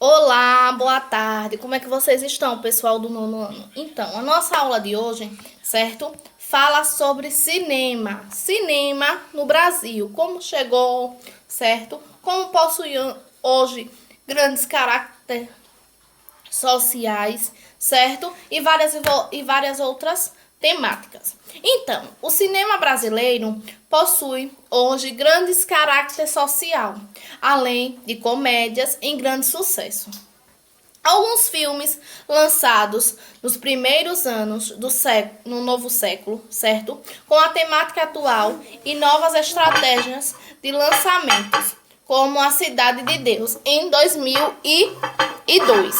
Olá, boa tarde. Como é que vocês estão, pessoal do nono ano? Então, a nossa aula de hoje, certo? Fala sobre cinema. Cinema no Brasil. Como chegou, certo? Como possui hoje grandes caracteres sociais, certo? E várias outras temáticas. Então, o cinema brasileiro possui hoje grandes caracteres social, além de comédias em grande sucesso. Alguns filmes lançados nos primeiros anos do no novo século, certo? Com a temática atual e novas estratégias de lançamentos, como A Cidade de Deus, em 2002,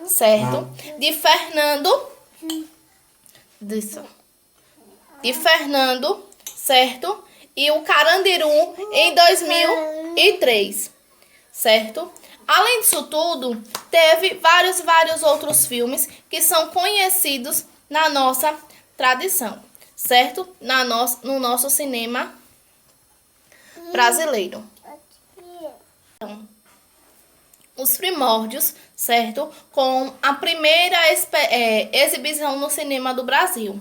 certo? De Fernando, disso, de Fernando, certo? E o Carandiru em 2003, certo? Além disso tudo, teve vários outros filmes que são conhecidos na nossa tradição, certo? No nosso cinema brasileiro. Então, os primórdios, certo? Com a primeira exibição no cinema do Brasil.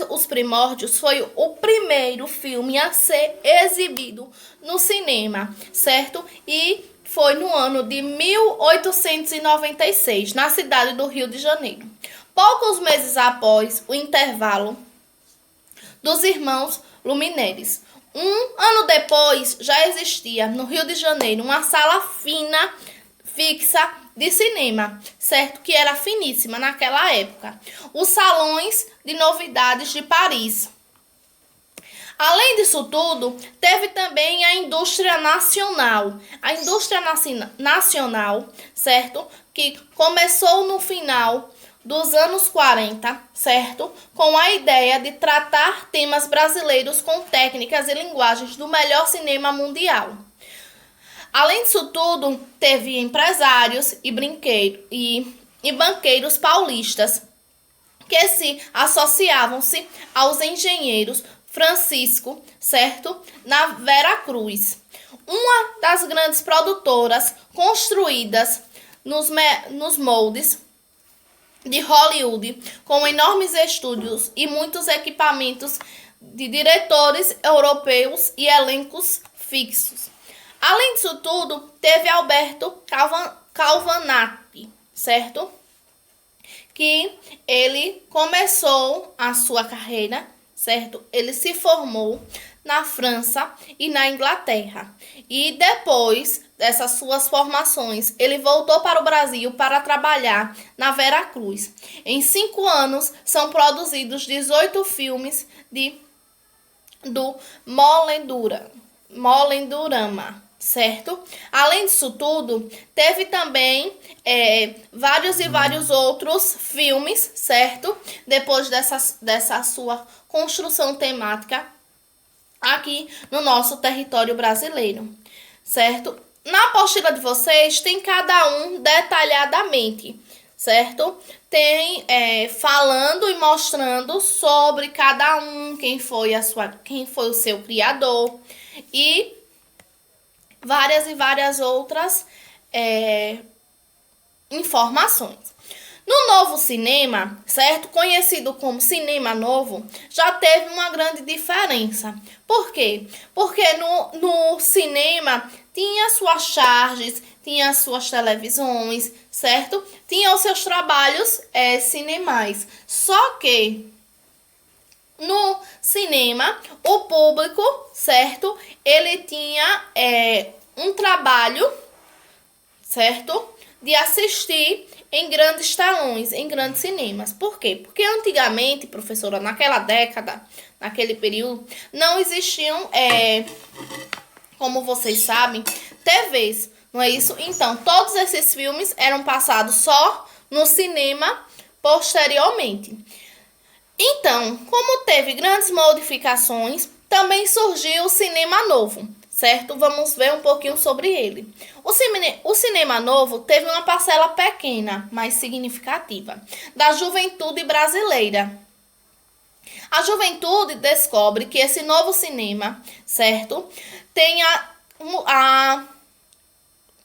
Os primórdios foi o primeiro filme a ser exibido no cinema, certo? E foi no ano de 1896, na cidade do Rio de Janeiro. Poucos meses após o intervalo dos irmãos Lumineres. Um ano depois, já existia no Rio de Janeiro uma sala fina, fixa de cinema, certo? Que era finíssima naquela época. Os salões de novidades de Paris. Além disso tudo, teve também a indústria nacional. A indústria nacional, certo? Que começou no final dos anos 40, certo? Com a ideia de tratar temas brasileiros com técnicas e linguagens do melhor cinema mundial. Além disso tudo, teve empresários e banqueiros paulistas que se associavam-se aos engenheiros Francisco, certo? Na Vera Cruz, uma das grandes produtoras construídas nos moldes de Hollywood, com enormes estúdios e muitos equipamentos de diretores europeus e elencos fixos. Além disso tudo, teve Alberto Calvanati, certo? Que ele começou a sua carreira, certo? Ele se formou na França e na Inglaterra. E depois dessas suas formações, ele voltou para o Brasil para trabalhar na Vera Cruz. Em 5 anos, são produzidos 18 filmes do Molendurama, certo? Além disso tudo, teve também vários outros filmes, certo? Depois dessa sua construção temática aqui no nosso território brasileiro, certo? Na apostila de vocês tem cada um detalhadamente, certo? Tem falando e mostrando sobre cada um, quem foi o seu criador e várias outras informações. No novo cinema, certo? Conhecido como cinema novo, já teve uma grande diferença. Por quê? Porque no cinema tinha suas charges, tinha suas televisões, certo? Tinha os seus trabalhos cinemais. Só que no cinema, o público, certo? Ele tinha um trabalho, certo? De assistir em grandes telões, em grandes cinemas. Por quê? Porque antigamente, professora, naquela década, naquele período, não existiam, como vocês sabem, TVs, não é isso? Então, todos esses filmes eram passados só no cinema posteriormente. Então, como teve grandes modificações, também surgiu o cinema novo, certo? Vamos ver um pouquinho sobre ele. O cinema novo teve uma parcela pequena, mas significativa, da juventude brasileira. A juventude descobre que esse novo cinema, certo? Tem a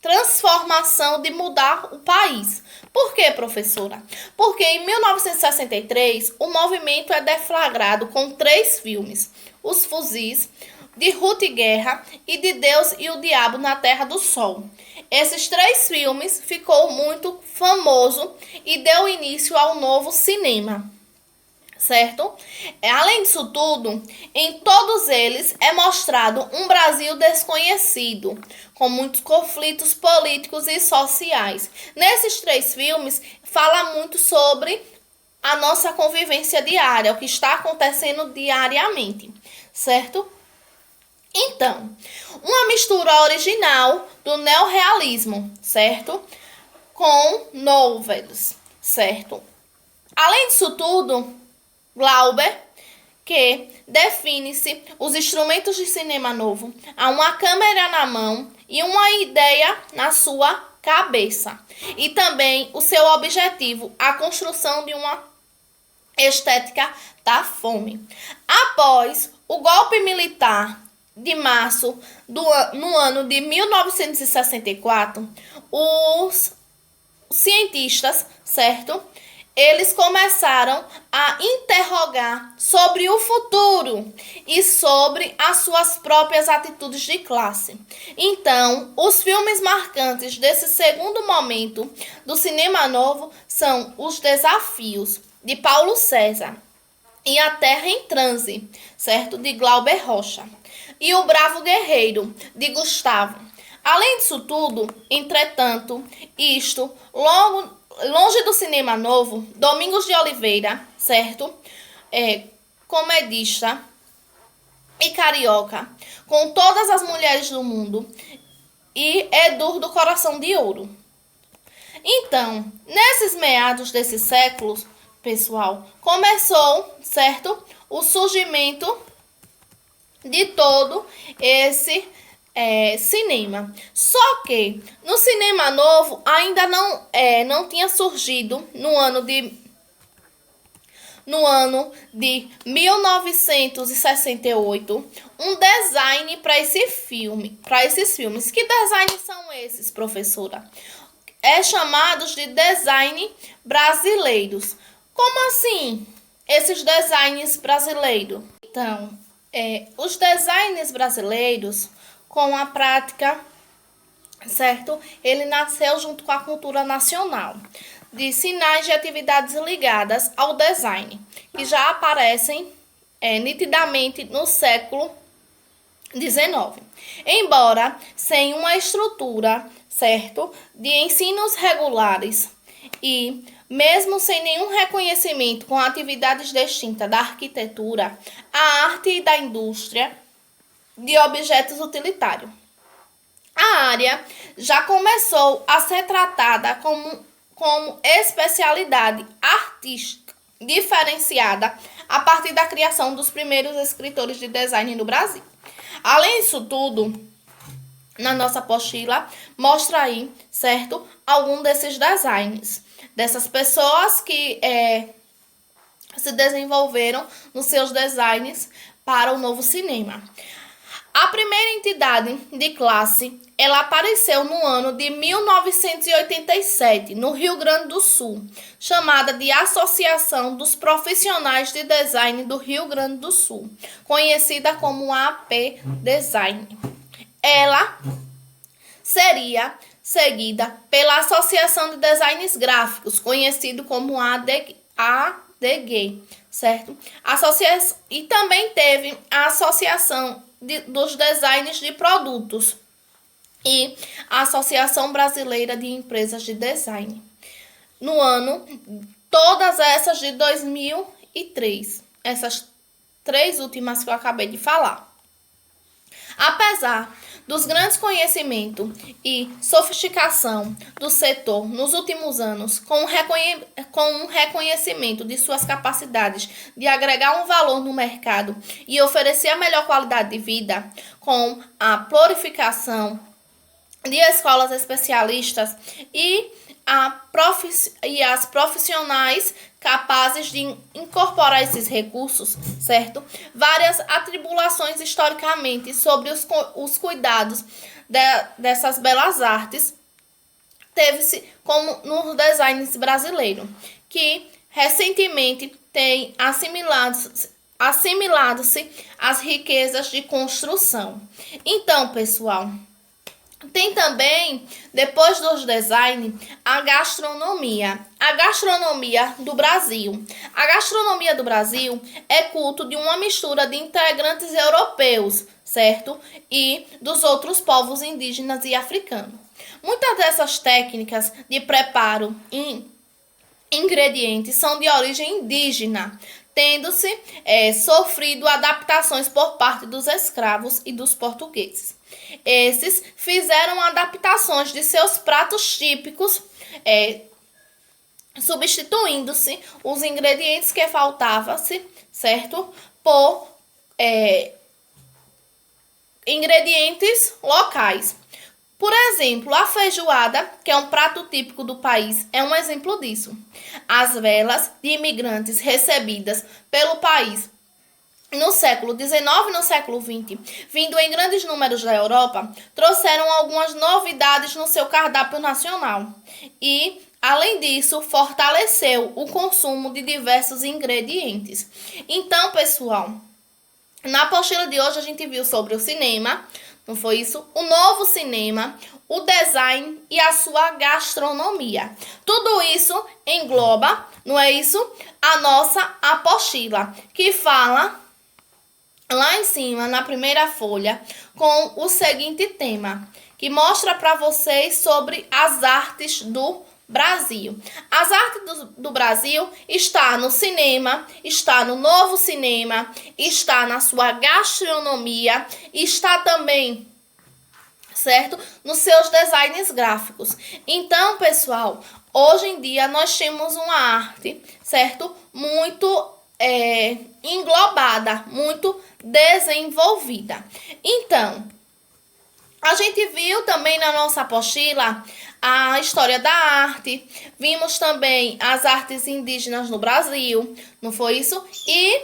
transformação de mudar o país. Por quê, professora? Porque em 1963 o movimento é deflagrado com 3 filmes: Os Fuzis, de Ruth Guerra e de Deus e o Diabo na Terra do Sol. Esses 3 filmes ficou muito famoso e deu início ao novo cinema. Certo? Além disso tudo, em todos eles é mostrado um Brasil desconhecido, com muitos conflitos políticos e sociais. Nesses 3 filmes, fala muito sobre a nossa convivência diária, o que está acontecendo diariamente, certo? Então, uma mistura original do neorrealismo, certo? Com novelas, certo? Além disso tudo, Glauber, que define-se os instrumentos de cinema novo, a uma câmera na mão e uma ideia na sua cabeça. E também o seu objetivo, a construção de uma estética da fome. Após o golpe militar de março no ano de 1964, os cientistas, certo? Eles começaram a interrogar sobre o futuro e sobre as suas próprias atitudes de classe. Então, os filmes marcantes desse segundo momento do cinema novo são Os Desafios, de Paulo César, e A Terra em Transe, certo? De Glauber Rocha, e O Bravo Guerreiro, de Gustavo. Além disso tudo, entretanto, longe do cinema novo, Domingos de Oliveira, certo? Comedista e carioca, com todas as mulheres do mundo, e Edu do Coração de Ouro. Então, nesses meados desse século, pessoal, começou, certo? O surgimento de todo esse cinema. Só que no cinema novo ainda não tinha surgido no ano de 1968 um design para esses filmes. Que designs são esses, professora? Chamados de design brasileiros. Como assim, esses designs brasileiros? Então, os designs brasileiros, com a prática, certo? Ele nasceu junto com a cultura nacional, de sinais de atividades ligadas ao design, que já aparecem nitidamente no século XIX. Embora sem uma estrutura, certo, de ensinos regulares e mesmo sem nenhum reconhecimento com atividades distintas da arquitetura, a arte e da indústria de objetos utilitários. A área já começou a ser tratada como especialidade artística diferenciada a partir da criação dos primeiros escritores de design no Brasil. Além disso tudo, na nossa apostila, mostra aí, certo, algum desses designs, dessas pessoas que se desenvolveram nos seus designs para o novo cinema. A primeira entidade de classe, ela apareceu no ano de 1987, no Rio Grande do Sul, chamada de Associação dos Profissionais de Design do Rio Grande do Sul, conhecida como AP Design. Ela seria seguida pela Associação de Designs Gráficos, conhecido como ADG, certo? E também teve a Associação dos Designs de Produtos e a Associação Brasileira de Empresas de Design. No ano, todas essas de 2003, essas 3 últimas que eu acabei de falar. Apesar dos grandes conhecimentos e sofisticação do setor nos últimos anos, com um reconhecimento de suas capacidades de agregar um valor no mercado e oferecer a melhor qualidade de vida, com a prolificação de escolas especialistas e e as profissionais capazes de incorporar esses recursos, certo? Várias atribulações historicamente sobre os cuidados dessas belas artes teve-se como no design brasileiro, que recentemente tem assimilado-se às riquezas de construção. Então, pessoal, tem também, depois dos design, a gastronomia. A gastronomia do Brasil. A gastronomia do Brasil é culto de uma mistura de integrantes europeus, certo? E dos outros povos indígenas e africanos. Muitas dessas técnicas de preparo em ingredientes são de origem indígena, tendo-se sofrido adaptações por parte dos escravos e dos portugueses. Esses fizeram adaptações de seus pratos típicos, substituindo-se os ingredientes que faltavam-se, certo? Por ingredientes locais. Por exemplo, a feijoada, que é um prato típico do país, é um exemplo disso. As velas de imigrantes recebidas pelo país no século XIX e no século XX, vindo em grandes números da Europa, trouxeram algumas novidades no seu cardápio nacional. E, além disso, fortaleceu o consumo de diversos ingredientes. Então, pessoal, na apostila de hoje a gente viu sobre o cinema, não foi isso? O novo cinema, o design e a sua gastronomia. Tudo isso engloba, não é isso? A nossa apostila, que fala lá em cima, na primeira folha, com o seguinte tema, que mostra para vocês sobre as artes do Brasil. As artes do Brasil está no cinema, está no novo cinema, está na sua gastronomia, está também, certo, nos seus designs gráficos. Então, pessoal, hoje em dia nós temos uma arte, certo, muito englobada, muito desenvolvida. Então, a gente viu também na nossa apostila a história da arte, vimos também as artes indígenas no Brasil, não foi isso? E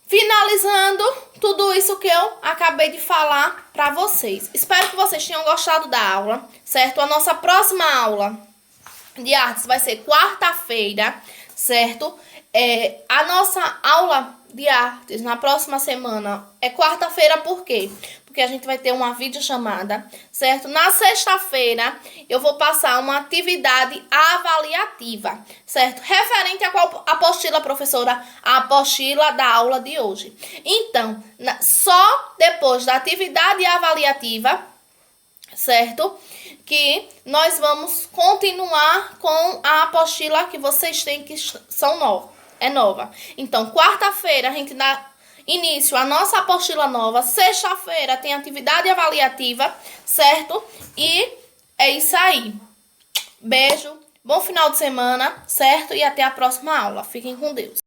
finalizando tudo isso que eu acabei de falar para vocês. Espero que vocês tenham gostado da aula, certo? A nossa próxima aula de artes vai ser quarta-feira, certo? A nossa aula de artes na próxima semana é quarta-feira, por quê? Porque a gente vai ter uma videochamada, certo? Na sexta-feira eu vou passar uma atividade avaliativa, certo? Referente a qual apostila, professora? A apostila da aula de hoje. Então, só depois da atividade avaliativa, certo? Que nós vamos continuar com a apostila que vocês têm, que são nova. Então, quarta-feira a gente dá início à nossa apostila nova. Sexta-feira tem atividade avaliativa, certo? E é isso aí. Beijo, bom final de semana, certo? E até a próxima aula. Fiquem com Deus.